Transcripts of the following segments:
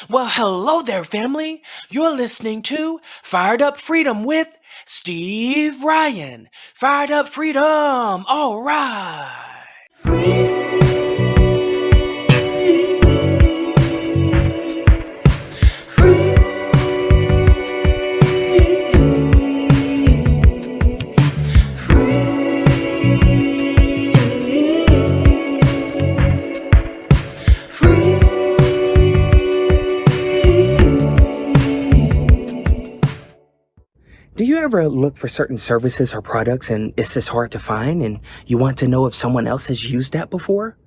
Well, hello there, family. You're listening to Fired Up Freedom with Steve Ryan. Fired Up Freedom. All right. Do you ever look for certain services or products and it's just hard to find and you want to know if someone else has used that before?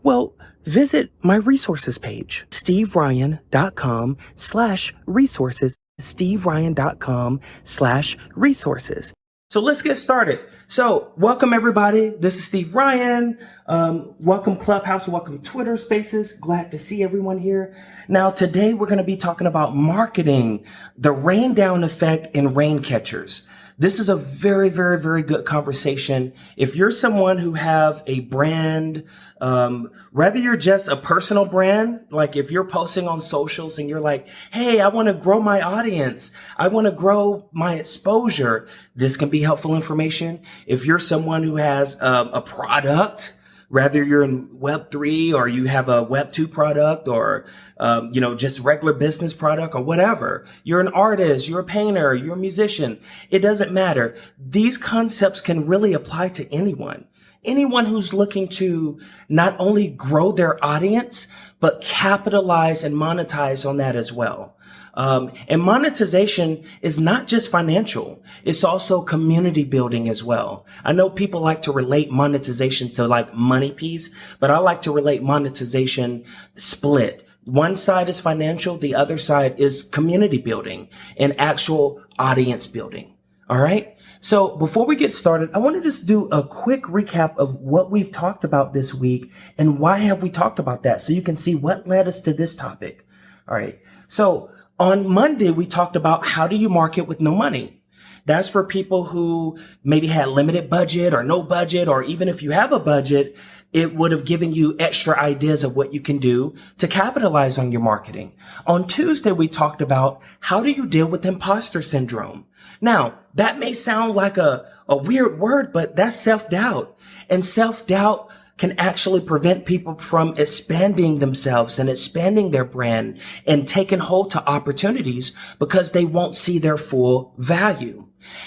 Well, visit my resources page, steveryan.com/resources, steveryan.com/resources. So let's get started. So welcome everybody. This is Steve Ryan. Welcome Clubhouse, welcome Twitter Spaces. Glad to see everyone here. Now today we're going to be talking about marketing, the rain down effect and rain catchers. This is a very, very, very good conversation. If you're someone who have a brand, whether you're just a personal brand, like if you're posting on socials and you're like, hey, I want to grow my audience. I want to grow my exposure. This can be helpful information. If you're someone who has a product, whether you're in Web3 or you have a Web2 product or, just regular business product or whatever, you're an artist, you're a painter, you're a musician. It doesn't matter. These concepts can really apply to anyone. Anyone who's looking to not only grow their audience, but capitalize and monetize on that as well. And monetization is not just financial. It's also community building as well. I know people like to relate monetization to like money piece, but I like to relate monetization split. One side is financial. The other side is community building and actual audience building. All right. So before we get started, I want to just do a quick recap of what we've talked about this week and why have we talked about that so you can see what led us to this topic. All right. So on Monday, we talked about how do you market with no money? That's for people who maybe had limited budget or no budget, or even if you have a budget, it would have given you extra ideas of what you can do to capitalize on your marketing. On Tuesday, we talked about how do you deal with imposter syndrome? Now, that may sound like a weird word, but that's self-doubt. And self-doubt can actually prevent people from expanding themselves and expanding their brand and taking hold to opportunities because they won't see their full value.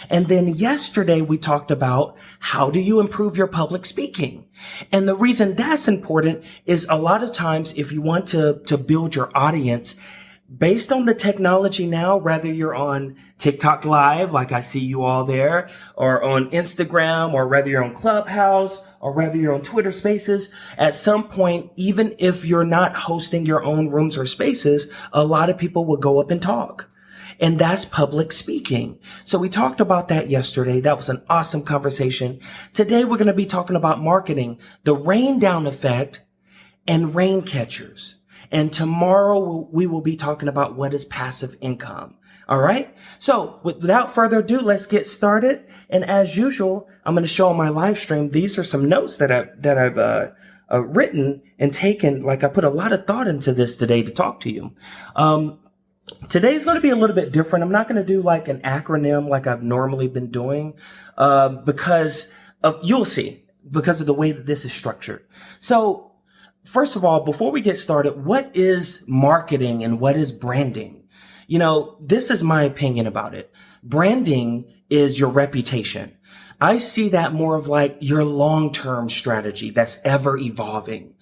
And then yesterday we talked about how do you improve your public speaking? And the reason that's important is a lot of times if you want to build your audience, based on the technology now, whether you're on TikTok Live, like I see you all there, or on Instagram, or whether you're on Clubhouse, or whether you're on Twitter Spaces, at some point, even if you're not hosting your own rooms or spaces, a lot of people will go up and talk. And that's public speaking. So we talked about that yesterday. That was an awesome conversation. Today, we're going to be talking about marketing, the rain down effect, and rain catchers. And tomorrow we will be talking about what is passive income. All right. So without further ado, let's get started. And as usual, I'm going to show on my live stream. These are some notes that I've written and taken. Like I put a lot of thought into this today to talk to you. Today's going to be a little bit different. I'm not going to do like an acronym like I've normally been doing because you'll see because of the way that this is structured. So first of all, before we get started, what is marketing and what is branding? This is my opinion about it. Branding is your reputation. I see that more of like your long-term strategy that's ever evolving.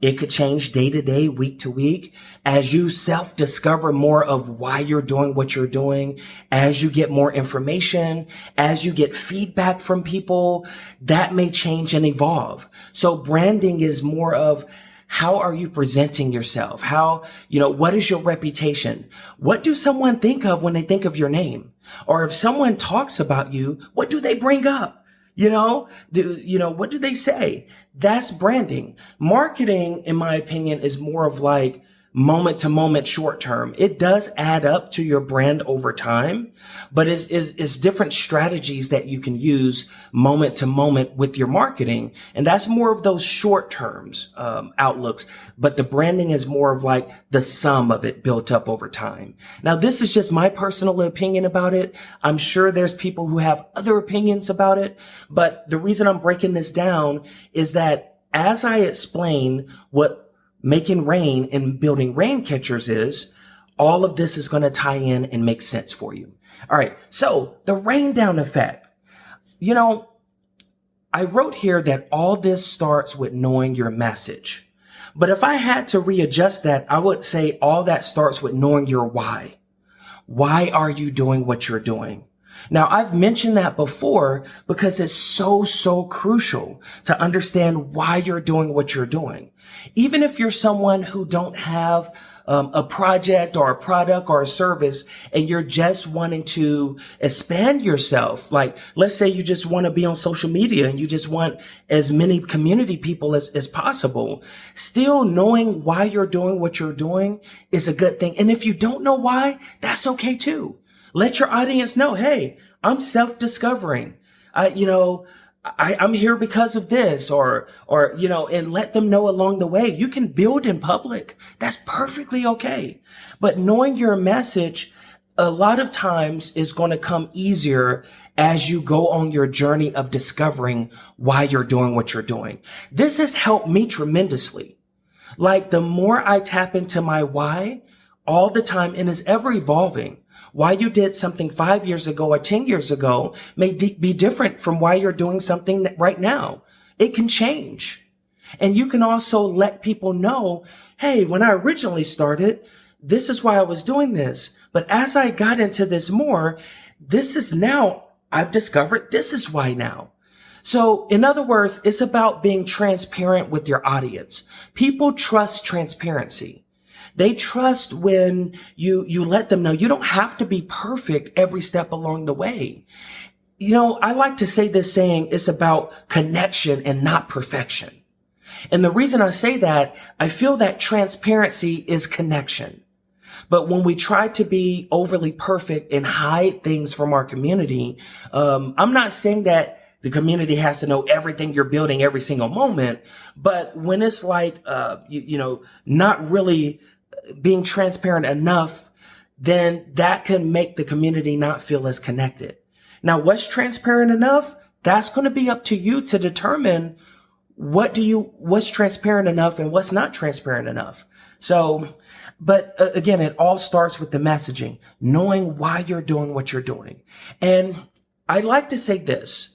It could change day to day, week to week, as you self-discover more of why you're doing what you're doing, as you get more information, as you get feedback from people, that may change and evolve. So branding is more of how are you presenting yourself? What is your reputation? What do someone think of when they think of your name? Or if someone talks about you, what do they bring up? What do they say? That's branding. Marketing, in my opinion, is more of like moment to moment short term. It does add up to your brand over time, but it's different strategies that you can use moment to moment with your marketing. And that's more of those short terms, outlooks, but the branding is more of like the sum of it built up over time. Now, this is just my personal opinion about it. I'm sure there's people who have other opinions about it, but the reason I'm breaking this down is that as I explain what making rain and building rain catchers is, all of this is going to tie in and make sense for you. All right. So the rain down effect, I wrote here that all this starts with knowing your message. But if I had to readjust that, I would say all that starts with knowing your why. Why are you doing what you're doing? Now, I've mentioned that before because it's so crucial to understand why you're doing what you're doing. Even if you're someone who don't have a project or a product or a service and you're just wanting to expand yourself, like let's say you just want to be on social media and you just want as many community people as possible, still knowing why you're doing what you're doing is a good thing. And if you don't know why, that's okay too. Let your audience know, hey, I'm self-discovering. I'm here because of this or, and let them know along the way. You can build in public. That's perfectly okay. But knowing your message a lot of times is going to come easier as you go on your journey of discovering why you're doing what you're doing. This has helped me tremendously. Like the more I tap into my why all the time, and it's ever evolving. Why you did something 5 years ago or 10 years ago may be different from why you're doing something right now. It can change. And you can also let people know, hey, when I originally started, this is why I was doing this. But as I got into this more, I've discovered this is why now. So in other words, it's about being transparent with your audience. People trust transparency. They trust when you let them know you don't have to be perfect every step along the way. I like to say this saying, it's about connection and not perfection. And the reason I say that, I feel that transparency is connection. But when we try to be overly perfect and hide things from our community, I'm not saying that the community has to know everything you're building every single moment. But when it's like, not really being transparent enough, then that can make the community not feel as connected. Now, what's transparent enough? That's going to be up to you to determine what's transparent enough and what's not transparent enough. So, but again, it all starts with the messaging, knowing why you're doing what you're doing. And I like to say this.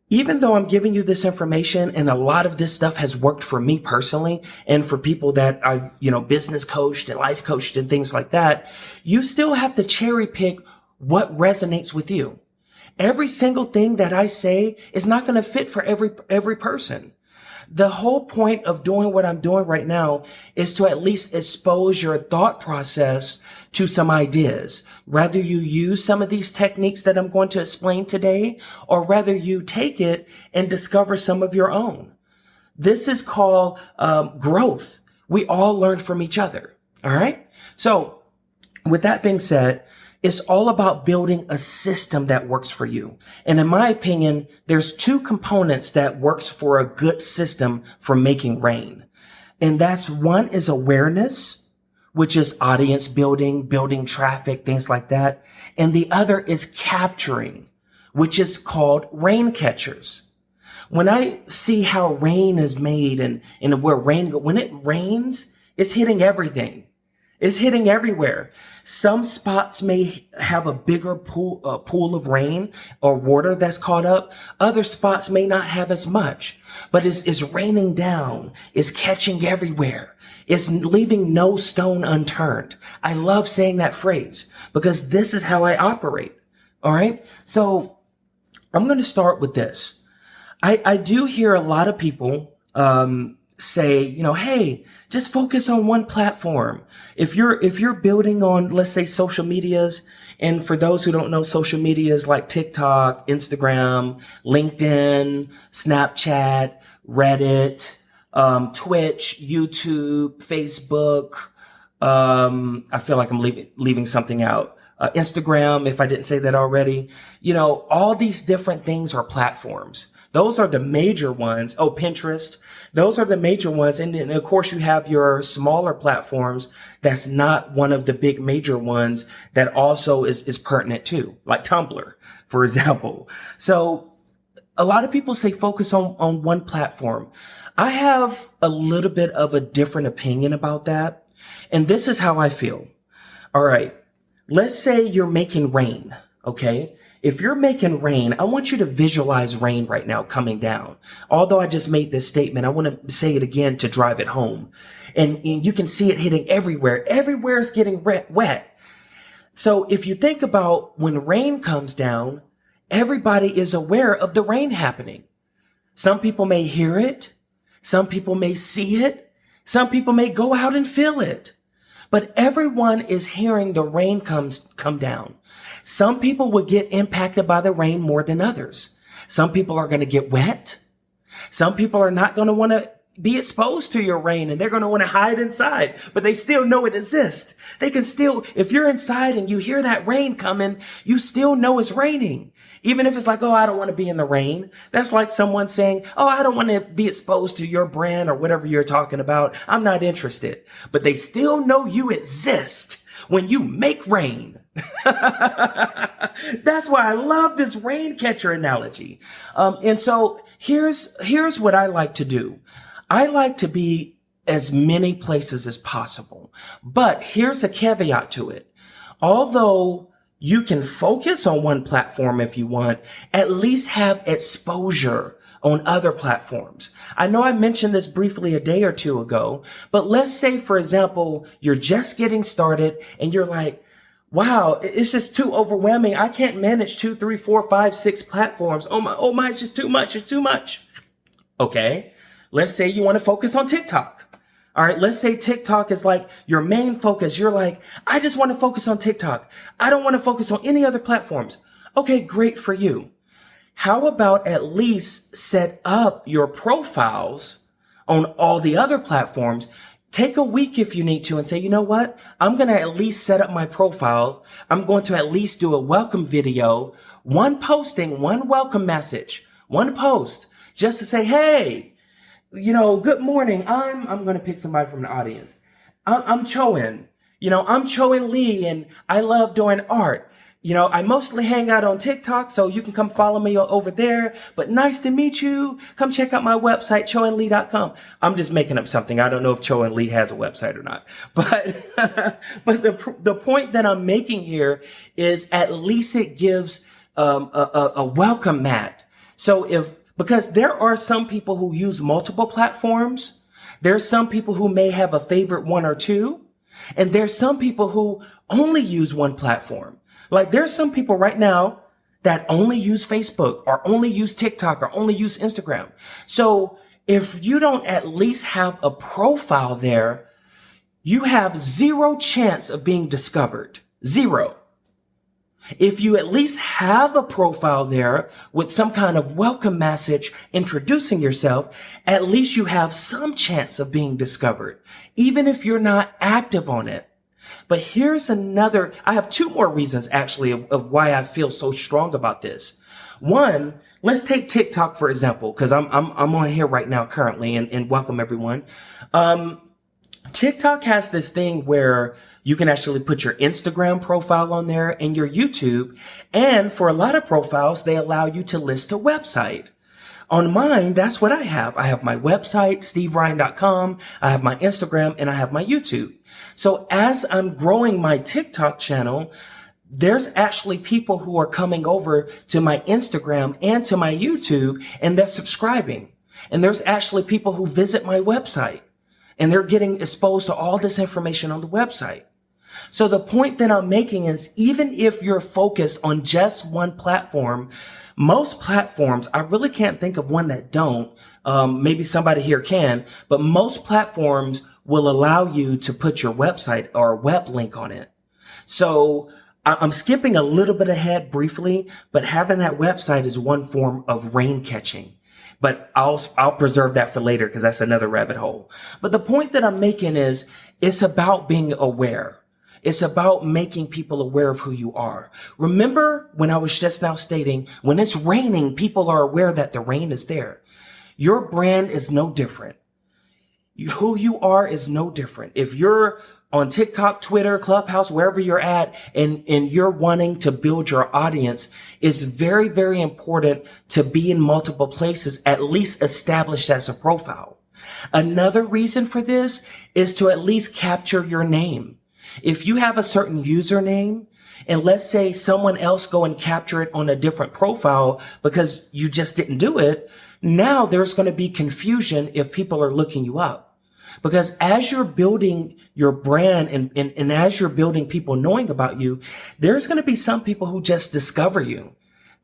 Even though I'm giving you this information and a lot of this stuff has worked for me personally and for people that I've, business coached and life coached and things like that, you still have to cherry pick what resonates with you. Every single thing that I say is not going to fit for every person. The whole point of doing what I'm doing right now is to at least expose your thought process to some ideas. Whether you use some of these techniques that I'm going to explain today, or whether you take it and discover some of your own. This is called growth. We all learn from each other. All right. So with that being said, it's all about building a system that works for you. And in my opinion, there's two components that works for a good system for making rain. And that's one is awareness, which is audience building traffic, things like that. And the other is capturing, which is called rain catchers. When I see how rain is made and when it rains, it's hitting everything. It's hitting everywhere. Some spots may have a bigger pool of rain or water that's caught up. Other spots may not have as much, but it's raining down. It's catching everywhere. It's leaving no stone unturned. I love saying that phrase because this is how I operate. All right. So I'm going to start with this. I do hear a lot of people, say, hey, just focus on one platform. If you're building on, let's say, social medias, and for those who don't know, social medias like TikTok, Instagram, LinkedIn, Snapchat, Reddit, Twitch, YouTube, Facebook, I feel like I'm leaving something out. Instagram, if I didn't say that already. All these different things are platforms. Those are the major ones. Oh, Pinterest. Those are the major ones. And then, of course, you have your smaller platforms. That's not one of the big major ones that also is pertinent too, like Tumblr, for example. So a lot of people say focus on one platform. I have a little bit of a different opinion about that. And this is how I feel. All right. Let's say you're making rain. Okay. If you're making rain, I want you to visualize rain right now coming down. Although I just made this statement, I want to say it again to drive it home. And you can see it hitting everywhere. Everywhere is getting wet. So if you think about when rain comes down, everybody is aware of the rain happening. Some people may hear it. Some people may see it. Some people may go out and feel it. But everyone is hearing the rain come down. Some people will get impacted by the rain more than others. Some people are going to get wet. Some people are not going to want to be exposed to your rain and they're going to want to hide inside, but they still know it exists. They can still, if you're inside and you hear that rain coming, you still know it's raining. Even if it's like, oh, I don't want to be in the rain. That's like someone saying, oh, I don't want to be exposed to your brand or whatever you're talking about. I'm not interested. But they still know you exist when you make rain. That's why I love this rain catcher analogy. And so here's what I like to do. I like to be as many places as possible. But here's a caveat to it. Although you can focus on one platform if you want, at least have exposure on other platforms. I know I mentioned this briefly a day or two ago, but let's say, for example, you're just getting started and you're like, wow, it's just too overwhelming. I can't manage 2, 3, 4, 5, 6 platforms. Oh my, it's just too much. It's too much. Okay. Let's say you want to focus on TikTok. All right. Let's say TikTok is like your main focus. You're like, I just want to focus on TikTok. I don't want to focus on any other platforms. Okay, great for you. How about at least set up your profiles on all the other platforms? Take a week if you need to and say, you know what? I'm going to at least set up my profile. I'm going to at least do a welcome video, one posting, one welcome message, one post just to say, hey, good morning. I'm going to pick somebody from the audience. I'm Choen. I'm Choen Lee and I love doing art. I mostly hang out on TikTok, so you can come follow me over there. But nice to meet you. Come check out my website, choenlee.com. I'm just making up something. I don't know if Choen Lee has a website or not. But the point that I'm making here is at least it gives a welcome mat. So because there are some people who use multiple platforms. There's some people who may have a favorite one or two. And there's some people who only use one platform. Like there's some people right now that only use Facebook or only use TikTok or only use Instagram. So if you don't at least have a profile there, you have zero chance of being discovered. Zero. If you at least have a profile there with some kind of welcome message introducing yourself, at least you have some chance of being discovered, even if you're not active on it. But here's I have 2 more reasons actually of why I feel so strong about this. One, let's take TikTok for example, because I'm on here right now currently and welcome everyone. TikTok has this thing where you can actually put your Instagram profile on there and your YouTube. And for a lot of profiles, they allow you to list a website. On mine, that's what I have. I have my website, steveryan.com. I have my Instagram and I have my YouTube. So as I'm growing my TikTok channel, there's actually people who are coming over to my Instagram and to my YouTube and they're subscribing. And there's actually people who visit my website and they're getting exposed to all this information on the website. So the point that I'm making is even if you're focused on just one platform, most platforms, I really can't think of one that don't. Maybe somebody here can, but most platforms will allow you to put your website or a web link on it. So I'm skipping a little bit ahead briefly, but having that website is one form of rain catching. but I'll preserve that for later because that's another rabbit hole. But the point that I'm making is it's about being aware. It's about making people aware of who you are. Remember when I was just now stating, when it's raining, people are aware that the rain is there. Your brand is no different. Who you are is no different. If you're on TikTok, Twitter, Clubhouse, wherever you're at, and you're wanting to build your audience, it's very, very important to be in multiple places, at least established as a profile. Another reason for this is to at least capture your name. If you have a certain username, and let's say someone else go and capture it on a different profile because you just didn't do it, now there's going to be confusion if people are looking you up. Because as you're building your brand and as you're building people knowing about you, there's going to be some people who just discover you.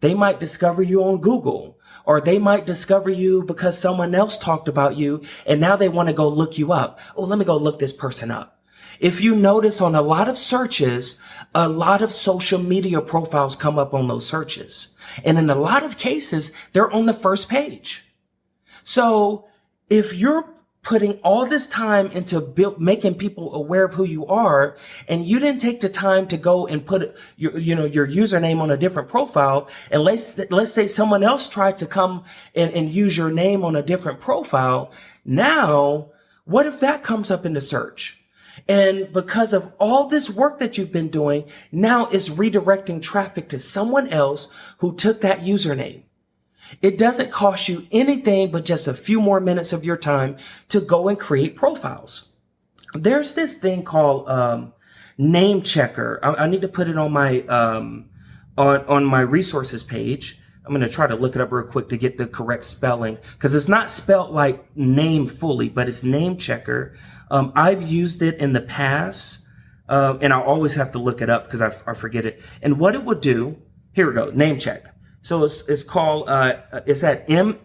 They might discover you on Google, or they might discover you because someone else talked about you and now they want to go look you up. Oh, let me go look this person up. If you notice on a lot of searches, a lot of social media profiles come up on those searches. And in a lot of cases, they're on the first page. So if you're putting all this time into making people aware of who you are, and you didn't take the time to go and put your username on a different profile, and let's say someone else tried to come and use your name on a different profile, now what if that comes up in the search? And because of all this work that you've been doing, now it's redirecting traffic to someone else who took that username. It doesn't cost you anything but just a few more minutes of your time to go and create profiles. There's this thing called name checker. I need to put it on my on my resources page. I'm going to try to look it up real quick to get the correct spelling, because it's not spelled like name fully, but it's name checker. I've used it in the past, and I always have to look it up because I forget it. And what it would do, here we go, name check. So it's called, it's at namechk.com.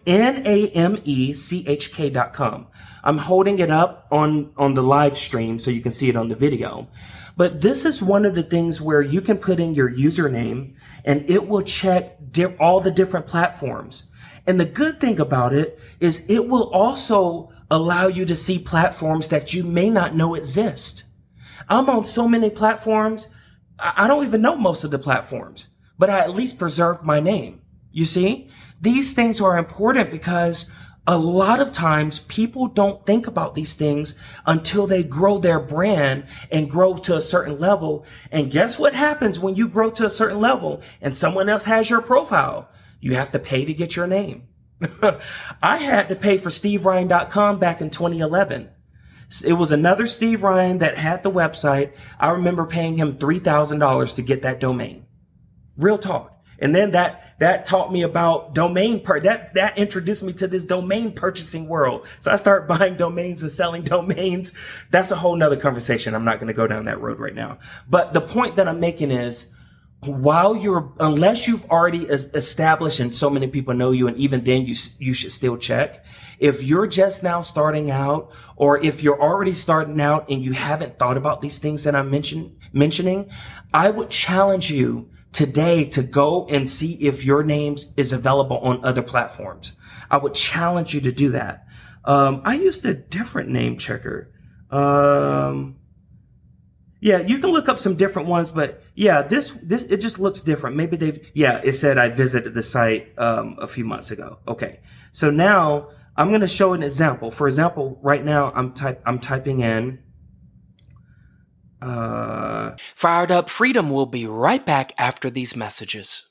I'm holding it up on the live stream so you can see it on the video. But this is one of the things where you can put in your username and it will check all the different platforms. And the good thing about it is it will also allow you to see platforms that you may not know exist. I'm on so many platforms, I don't even know most of the platforms, but I at least preserve my name. You see, these things are important because a lot of times people don't think about these things until they grow their brand and grow to a certain level. And guess what happens when you grow to a certain level and someone else has your profile? You have to pay to get your name. I had to pay for SteveRyan.com back in 2011. It was another Steve Ryan that had the website. I remember paying him $3,000 to get that domain. Real talk. And then that taught me about that introduced me to this domain purchasing world. So I started buying domains and selling domains. That's a whole nother conversation. I'm not going to go down that road right now. But the point that I'm making is, unless you've already established and so many people know you, and even then you should still check. If you're just now starting out, or if you're already starting out and you haven't thought about these things that I'm mentioning, I would challenge you today to go and see if your name is available on other platforms. I would challenge you to do that. I used a different name checker. Yeah, you can look up some different ones, but yeah, this it just looks different. Maybe it said I visited the site a few months ago. Okay, so now I'm going to show an example. For example, right now I'm typing in Fired Up Freedom. Will be right back after these messages.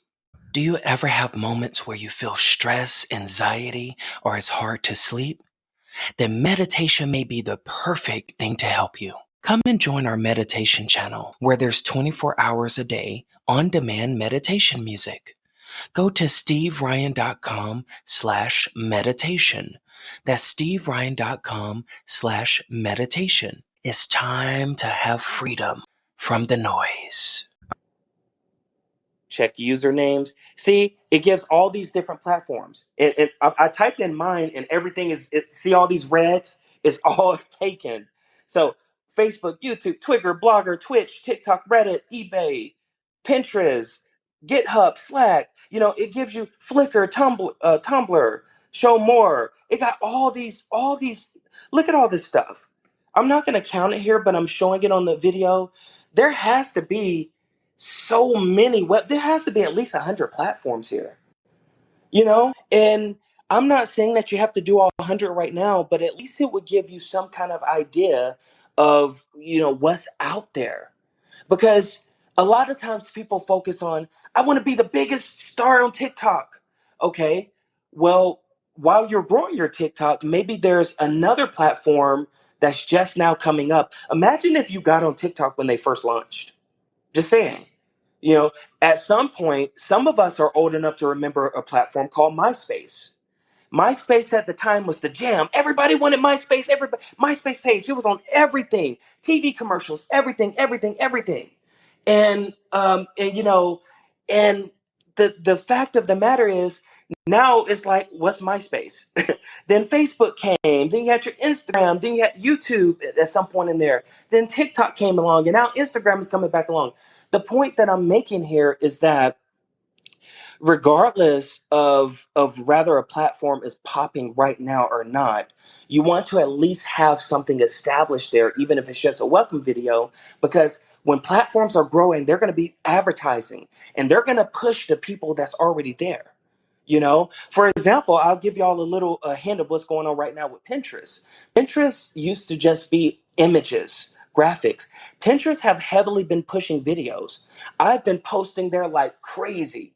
Do you ever have moments where you feel stress, anxiety, or it's hard to sleep? Then meditation may be the perfect thing to help you. Come and join our meditation channel, where there's 24 hours a day on-demand meditation music. Go to steveryan.com/meditation. That's steveryan.com/meditation. It's time to have freedom from the noise. Check usernames. See, it gives all these different platforms. I typed in mine and everything see all these reds? It's all taken. So Facebook, YouTube, Twitter, Blogger, Twitch, TikTok, Reddit, eBay, Pinterest, GitHub, Slack. It gives you Flickr, Tumblr, show more. It got all these, look at all this stuff. I'm not going to count it here, but I'm showing it on the video. There has to be so many there has to be at least 100 platforms here, and I'm not saying that you have to do all 100 right now, but at least it would give you some kind of idea of, what's out there. Because a lot of times people focus on, I want to be the biggest star on TikTok. Okay, well, while you're growing your TikTok, maybe there's another platform that's just now coming up. Imagine if you got on TikTok when they first launched. Just saying. You know, at some point, some of us are old enough to remember a platform called MySpace. MySpace at the time was the jam. Everybody wanted MySpace. Everybody, MySpace page. It was on everything, TV commercials, everything, everything, everything. And the fact of the matter is, now it's like, what's MySpace? Then Facebook came. Then you had your Instagram. Then you had YouTube at some point in there. Then TikTok came along, and now Instagram is coming back along. The point that I'm making here is that regardless of whether a platform is popping right now or not, you want to at least have something established there, even if it's just a welcome video, because when platforms are growing, they're going to be advertising and they're going to push the people that's already there. For example, I'll give y'all a little hint of what's going on right now with Pinterest. Pinterest used to just be images, graphics. Pinterest have heavily been pushing videos. I've been posting there like crazy.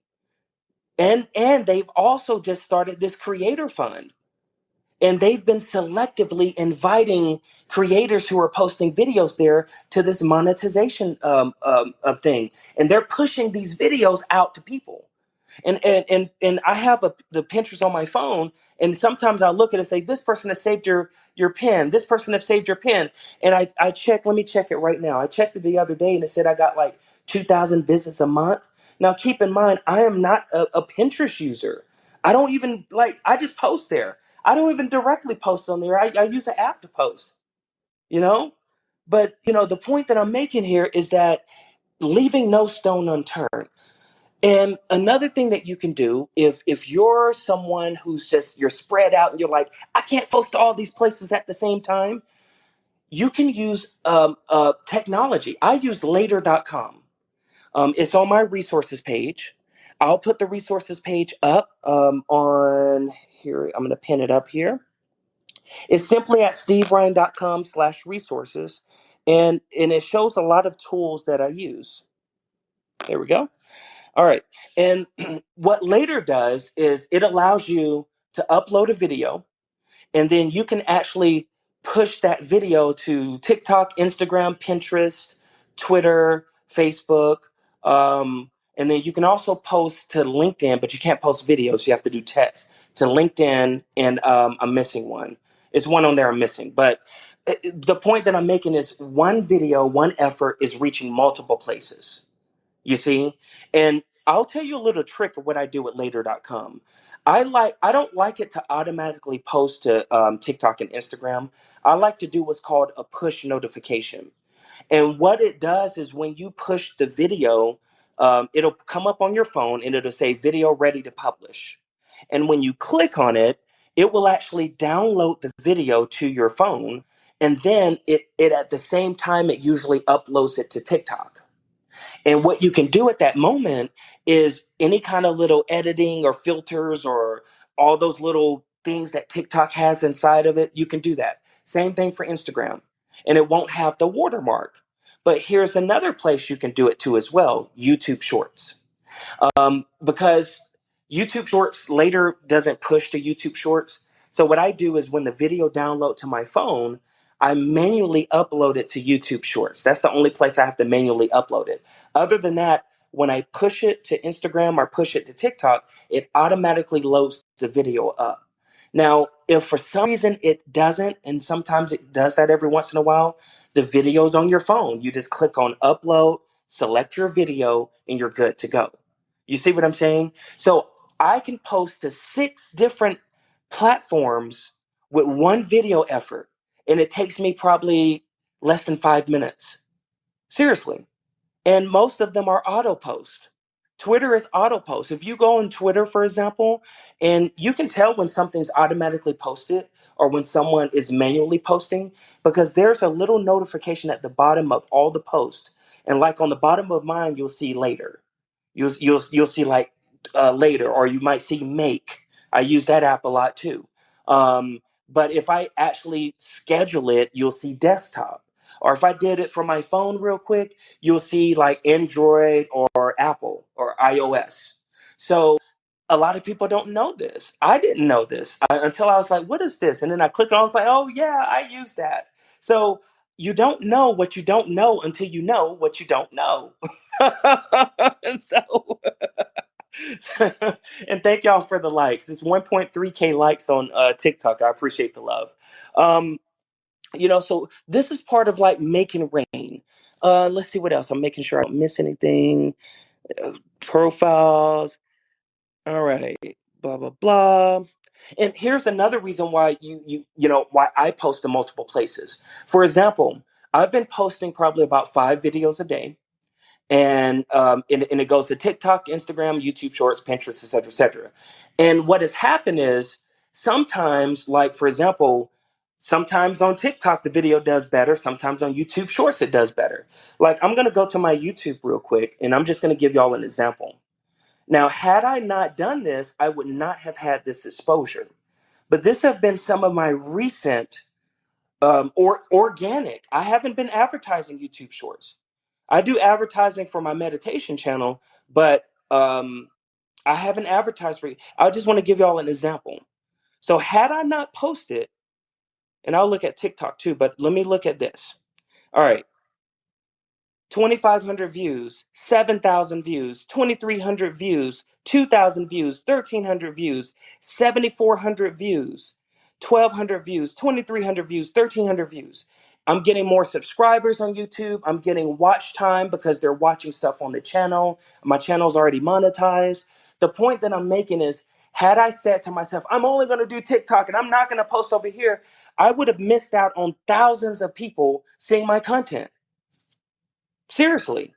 And they've also just started this creator fund. And they've been selectively inviting creators who are posting videos there to this monetization thing. And they're pushing these videos out to people. And I have the Pinterest on my phone, and sometimes I look at it and say, this person has saved your pin. This person has saved your pin. And I check, let me check it right now. I checked it the other day and it said I got like 2,000 visits a month. Now keep in mind, I am not a Pinterest user. I don't even I just post there. I don't even directly post on there. I use an app to post, you know? But the point that I'm making here is that leaving no stone unturned. And another thing that you can do, if you're someone who's you're spread out and you're like, I can't post to all these places at the same time, you can use technology. I use later.com. It's on my resources page. I'll put the resources page up on here. I'm going to pin it up here. It's simply at steveryan.com/resources. And it shows a lot of tools that I use. There we go. All right. And what Later does is it allows you to upload a video, and then you can actually push that video to TikTok, Instagram, Pinterest, Twitter, Facebook. And then you can also post to LinkedIn, but you can't post videos. You have to do text to LinkedIn. And I'm missing one. It's one on there I'm missing. But the point that I'm making is one video, one effort is reaching multiple places. You see? And I'll tell you a little trick of what I do with later.com. I don't like it to automatically post to TikTok and Instagram. I like to do what's called a push notification. And what it does is when you push the video, it'll come up on your phone and it'll say video ready to publish. And when you click on it, it will actually download the video to your phone. And then it at the same time, it usually uploads it to TikTok. And what you can do at that moment is any kind of little editing or filters or all those little things that TikTok has inside of it, you can do that. Same thing for Instagram. And it won't have the watermark. But here's another place you can do it to as well, YouTube Shorts. Because YouTube Shorts later doesn't push to YouTube Shorts. So what I do is when the video download to my phone, I manually upload it to YouTube Shorts. That's the only place I have to manually upload it. Other than that, when I push it to Instagram or push it to TikTok, it automatically loads the video up. Now, if for some reason it doesn't, and sometimes it does that every once in a while, the video's on your phone. You just click on upload, select your video, and you're good to go. You see what I'm saying? So I can post to 6 different platforms with one video effort, and it takes me probably less than 5 minutes. Seriously. And most of them are auto post. Twitter is auto post. If you go on Twitter, for example, and you can tell when something's automatically posted or when someone is manually posting because there's a little notification at the bottom of all the posts. And like on the bottom of mine, you'll see later. You'll see like later, or you might see make. I use that app a lot too. But if I actually schedule it, you'll see desktop. Or if I did it from my phone real quick, you'll see like Android or Apple or iOS. So a lot of people don't know this. I didn't know this until I was like, what is this? And then I clicked on, I was like, oh, yeah, I use that. So you don't know what you don't know until you know what you don't know. so, and thank y'all for the likes. It's 1.3K likes on TikTok. I appreciate the love. Um, so this is part of like making rain. Let's see what else. I'm making sure I don't miss anything. Profiles. All right. Blah blah blah. And here's another reason why why I post in multiple places. For example, I've been posting probably about 5 videos a day, and it goes to TikTok, Instagram, YouTube Shorts, Pinterest, etc., etc. And what has happened is sometimes, like for example, sometimes on TikTok the video does better, sometimes on YouTube Shorts it does better. Like I'm gonna go to my YouTube real quick, and I'm just gonna give y'all an example. Now, had I not done this, I would not have had this exposure. But this have been some of my recent or organic. I haven't been advertising YouTube Shorts. I do advertising for my meditation channel, but I haven't advertised for you. I just want to give y'all an example. So had I not posted, and I'll look at TikTok too, but let me look at this. All right. 2,500 views, 7,000 views, 2,300 views, 2,000 views, 1,300 views, 7,400 views, 1,200 views, 2,300 views, 1,300 views. I'm getting more subscribers on YouTube. I'm getting watch time because they're watching stuff on the channel. My channel's already monetized. The point that I'm making is, had I said to myself, I'm only going to do TikTok and I'm not going to post over here, I would have missed out on thousands of people seeing my content. Seriously.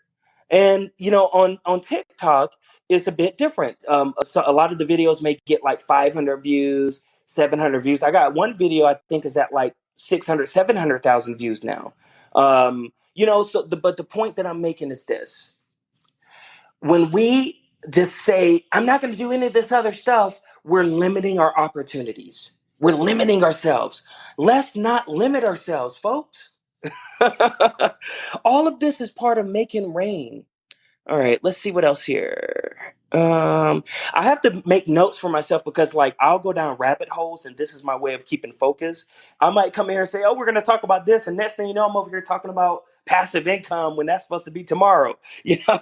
And on TikTok, it's a bit different. So a lot of the videos may get like 500 views, 700 views. I got one video I think is at like 600, 700,000 views now. But the point that I'm making is this: when we just say, I'm not going to do any of this other stuff, we're limiting our opportunities. We're limiting ourselves. Let's not limit ourselves, folks. All of this is part of making rain. All right, let's see what else here. I have to make notes for myself because, like, I'll go down rabbit holes, and this is my way of keeping focus. I might come here and say, "Oh, we're going to talk about this," and next thing you know, I'm over here talking about passive income when that's supposed to be tomorrow. So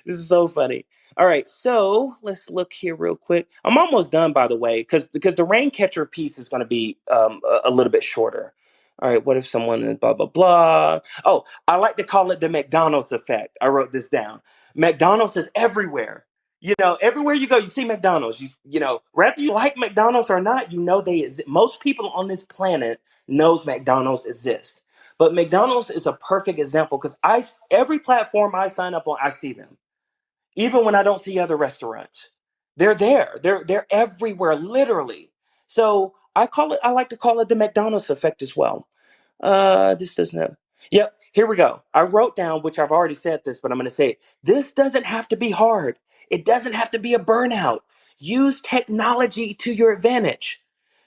this is so funny. All right, so let's look here real quick. I'm almost done, by the way, because the rain catcher piece is going to be a little bit shorter. All right, what if someone is blah blah blah? Oh, I like to call it the McDonald's effect. I wrote this down. McDonald's is everywhere. Everywhere you go, you see McDonald's. Whether you like McDonald's or not, they exist. Most people on this planet knows McDonald's exists. But McDonald's is a perfect example because every platform I sign up on, I see them. Even when I don't see other restaurants, they're there. They're everywhere, literally. So I like to call it the McDonald's effect as well. This doesn't have. Yep, here we go. I wrote down, which I've already said this, but I'm going to say it. This doesn't have to be hard. It doesn't have to be a burnout. Use technology to your advantage.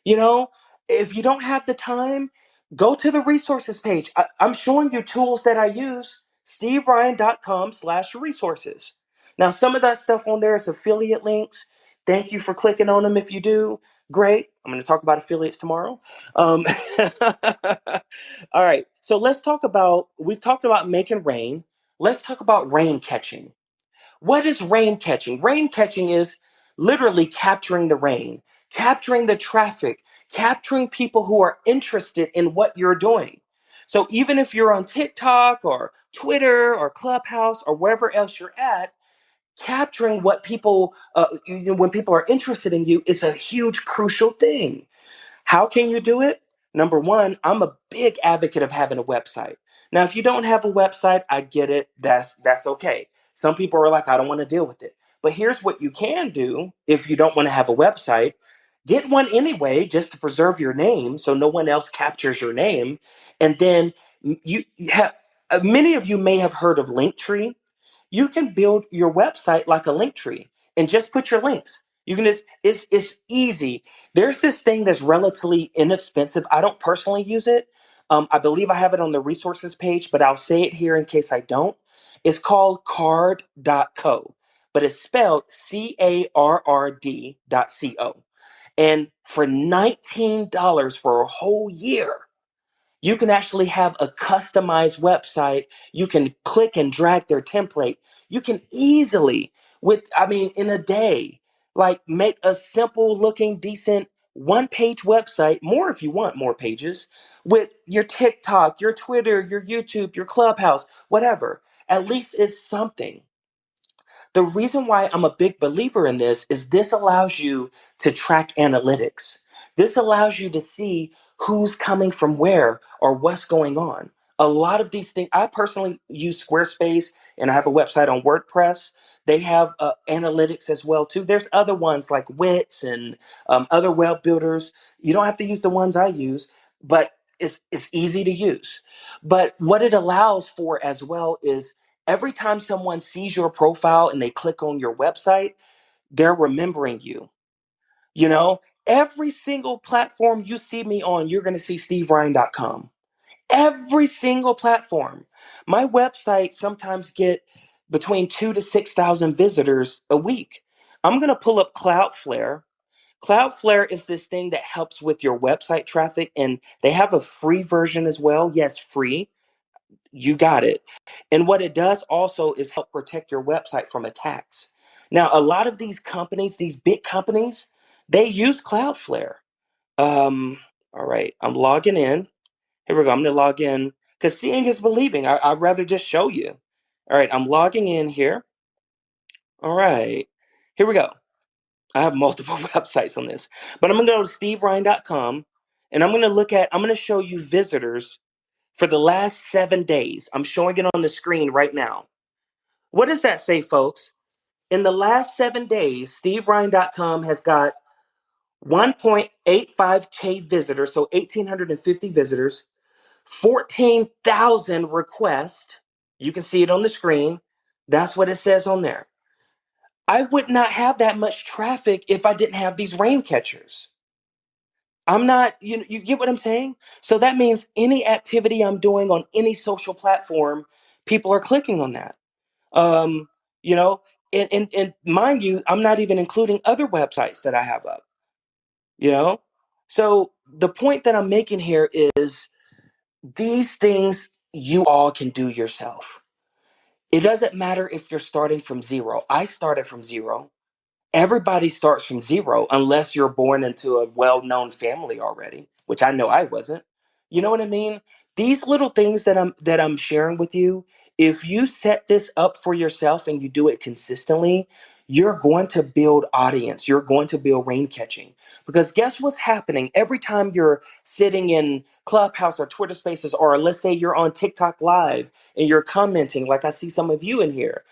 You know, if you don't have the time, go to the resources page. I'm showing you tools that I use. steveryan.com/resources. Now, some of that stuff on there is affiliate links. Thank you for clicking on them if you do. Great. I'm going to talk about affiliates tomorrow. Um, all right. So we've talked about making rain. Let's talk about rain catching. What is rain catching? Rain catching is literally capturing the rain, capturing the traffic, capturing people who are interested in what you're doing. So even if you're on TikTok or Twitter or Clubhouse or wherever else you're at, capturing what people, when people are interested in you, is a huge, crucial thing. How can you do it? Number one, I'm a big advocate of having a website. Now, if you don't have a website, I get it. That's okay. Some people are like, I don't want to deal with it. But here's what you can do if you don't want to have a website. Get one anyway, just to preserve your name so no one else captures your name. And then you have many of you may have heard of Linktree. You can build your website like a link tree and just put your links. You can just it's easy. There's this thing that's relatively inexpensive. I don't personally use it. I believe I have it on the resources page, but I'll say it here in case I don't. It's called card.co, but it's spelled CARRD.co. And for $19 for a whole year, you can actually have a customized website. You can click and drag their template. You can easily, in a day, like make a simple looking, decent one page website, more if you want more pages, with your TikTok, your Twitter, your YouTube, your Clubhouse, whatever. At least it's something. The reason why I'm a big believer in this allows you to track analytics. This allows you to see who's coming from where or what's going on. A lot of these things, I personally use Squarespace and I have a website on WordPress. They have analytics as well too. There's other ones like Wix and other web builders. You don't have to use the ones I use, but it's easy to use. But what it allows for as well is every time someone sees your profile and they click on your website, they're remembering you. You know, every single platform you see me on, you're going to see steveryan.com. Every single platform. My website sometimes get between 2 to 6,000 visitors a week. I'm going to pull up Cloudflare. Cloudflare is this thing that helps with your website traffic, and they have a free version as well. Yes, free. You got it. And what it does also is help protect your website from attacks. Now, a lot of these companies, these big companies, they use Cloudflare. All right, I'm logging in. Here we go. I'm going to log in because seeing is believing. I'd rather just show you. All right, I'm logging in here. All right, here we go. I have multiple websites on this, but I'm going to go to steveryan.com and I'm going to show you visitors for the last 7 days. I'm showing it on the screen right now. What does that say, folks? In the last 7 days, steveryan.com has got 1.85K visitors, so 1,850 visitors, 14,000 requests. You can see it on the screen. That's what it says on there. I would not have that much traffic if I didn't have these rain catchers. I'm not, you get what I'm saying? So that means any activity I'm doing on any social platform, people are clicking on that. Um, you know, and mind you, I'm not even including other websites that I have up, you know? So the point that I'm making here is these things you all can do yourself. It doesn't matter if you're starting from zero. I started from zero. Everybody starts from zero unless you're born into a well-known family already, which I know I wasn't. You know what I mean? These little things that I'm sharing with you, if you set this up for yourself and you do it consistently, you're going to build audience. You're going to build rain catching. Because guess what's happening? Every time you're sitting in Clubhouse or Twitter Spaces, or let's say you're on TikTok Live and you're commenting, like I see some of you in here,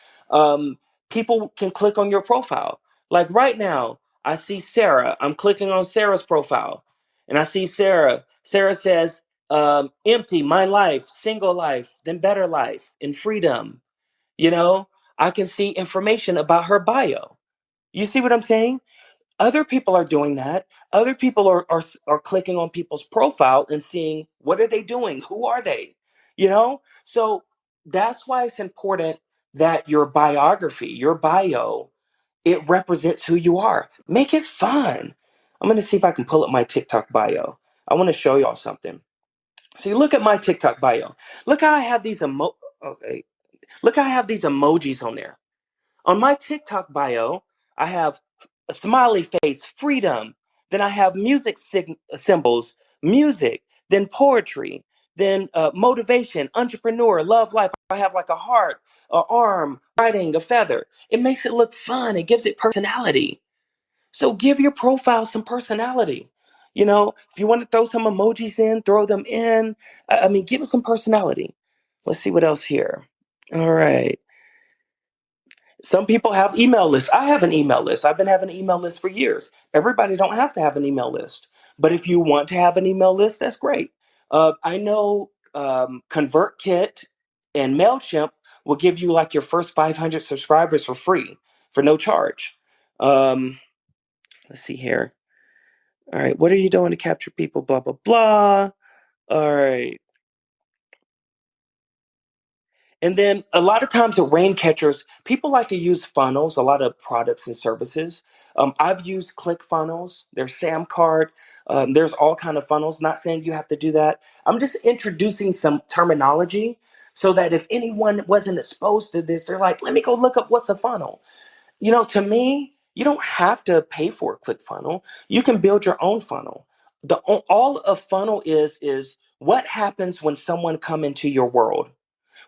people can click on your profile. Like right now, I see Sarah. I'm clicking on Sarah's profile and I see Sarah. Sarah says, empty, my life, single life, then better life, and freedom. You know, I can see information about her bio. You see what I'm saying? Other people are doing that. Other people are clicking on people's profile and seeing what are they doing? Who are they? You know? So that's why it's important that your biography, your bio, it represents who you are. Make it fun. I'm going to see if I can pull up my TikTok bio. I want to show y'all something. So you look at my TikTok bio. Look how I have these okay. Look how I have these emojis on there. On my TikTok bio, I have a smiley face, freedom. Then I have music symbols, music, then poetry, then motivation, entrepreneur, love life. I have like a heart, an arm, writing, a feather. It makes it look fun. It gives it personality. So give your profile some personality. You know, if you want to throw some emojis in, throw them in. Give it some personality. Let's see what else here. All right. Some people have email lists. I have an email list. I've been having an email list for years. Everybody don't have to have an email list. But if you want to have an email list, that's great. I know ConvertKit and MailChimp will give you like your first 500 subscribers for free, for no charge. Let's see here. All right, what are you doing to capture people? Blah, blah, blah. All right. And then a lot of times at rain catchers, people like to use funnels, a lot of products and services. I've used ClickFunnels, there's Samcart, there's all kind of funnels. Not saying you have to do that. I'm just introducing some terminology so that if anyone wasn't exposed to this, they're like, let me go look up what's a funnel. To me, you don't have to pay for a ClickFunnel. You can build your own funnel. All a funnel is what happens when someone come into your world.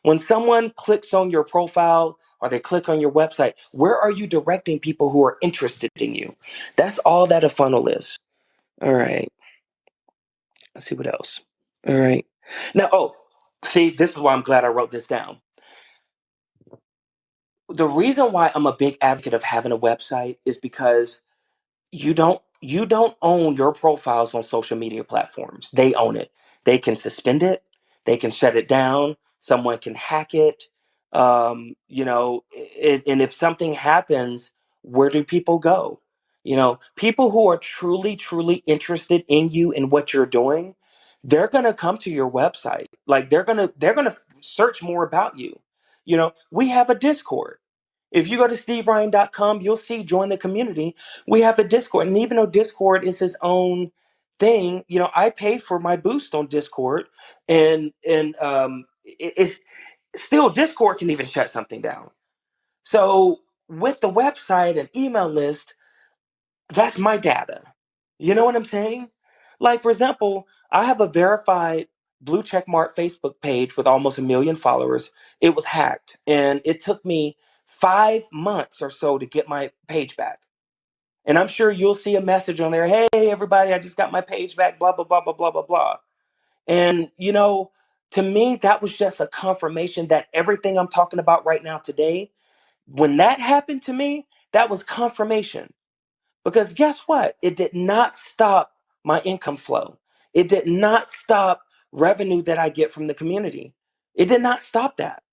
When someone clicks on your profile or they click on your website, where are you directing people who are interested in you? That's all that a funnel is. All right. Let's see what else. All right. Now, see, this is why I'm glad I wrote this down. The reason why I'm a big advocate of having a website is because you don't own your profiles on social media platforms. They own it. They can suspend it. They can shut it down. Someone can hack it. And if something happens, where do people go? People who are truly, truly interested in you and what you're doing, they're gonna come to your website. Like they're gonna search more about you. We have a Discord. If you go to steveryan.com, you'll see join the community. We have a Discord. And even though Discord is its own thing, I pay for my boost on Discord. And it's still Discord can even shut something down. So with the website and email list, that's my data. You know what I'm saying? Like, for example, I have a verified blue checkmark Facebook page with almost 1 million followers. It was hacked, and it took me 5 months or so to get my page back. And I'm sure you'll see a message on there, hey, everybody, I just got my page back, blah, blah, blah, blah, blah, blah, blah. And, to me, that was just a confirmation that everything I'm talking about right now today, when that happened to me, that was confirmation. Because guess what? It did not stop my income flow. It did not stop revenue that I get from the community. It did not stop that,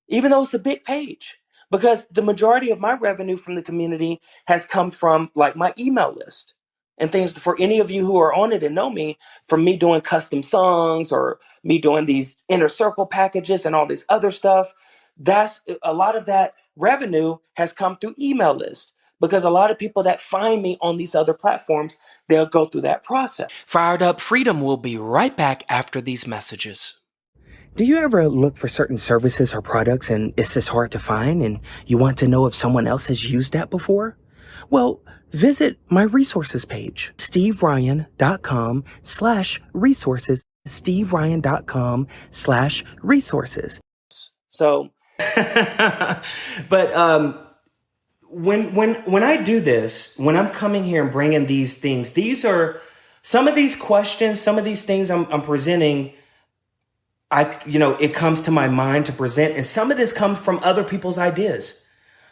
even though it's a big page. Because the majority of my revenue from the community has come from like my email list and things. For any of you who are on it and know me, from me doing custom songs or me doing these inner circle packages and all this other stuff, that's a lot of that revenue has come through email list. Because a lot of people that find me on these other platforms, they'll go through that process. Fired Up Freedom will be right back after these messages. Do you ever look for certain services or products and it's just hard to find and you want to know if someone else has used that before? Well, visit my resources page, steveryan.com/resources, steveryan.com/resources. So, but when I do this, when I'm coming here and bringing these things, these are some of these questions, some of these things I'm presenting. It comes to my mind to present, and some of this comes from other people's ideas.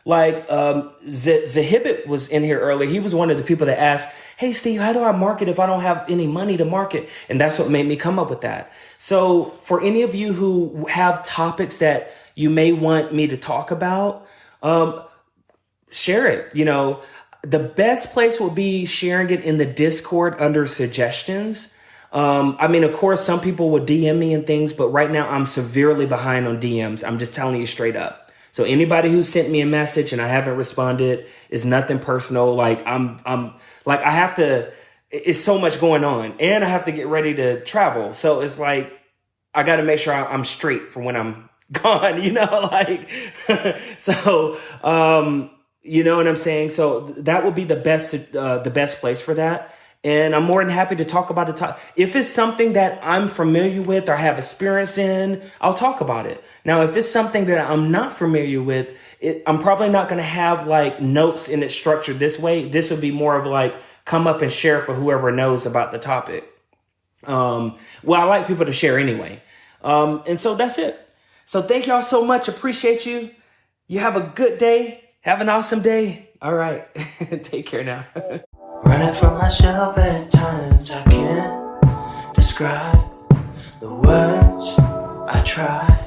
Like Zahibit was in here earlier. He was one of the people that asked, "Hey, Steve, how do I market if I don't have any money to market?" And that's what made me come up with that. So for any of you who have topics that you may want me to talk about, share it. The best place will be sharing it in the Discord under suggestions. Of course, some people would DM me and things, but right now I'm severely behind on DMs. I'm just telling you straight up. So anybody who sent me a message and I haven't responded is nothing personal. Like I'm like I have to. It's so much going on, and I have to get ready to travel. So it's like I got to make sure I'm straight for when I'm gone. So. You know what I'm saying? So that would be the best place for that. And I'm more than happy to talk about it. If it's something that I'm familiar with or have experience in, I'll talk about it. Now, if it's something that I'm not familiar with, I'm probably not going to have like notes in it structured this way. This would be more of like come up and share for whoever knows about the topic. Well, I like people to share anyway. And so that's it. So thank y'all so much. Appreciate you. You have a good day. Have an awesome day. All right. Take care now. Running from myself at times, I can't describe the words I try.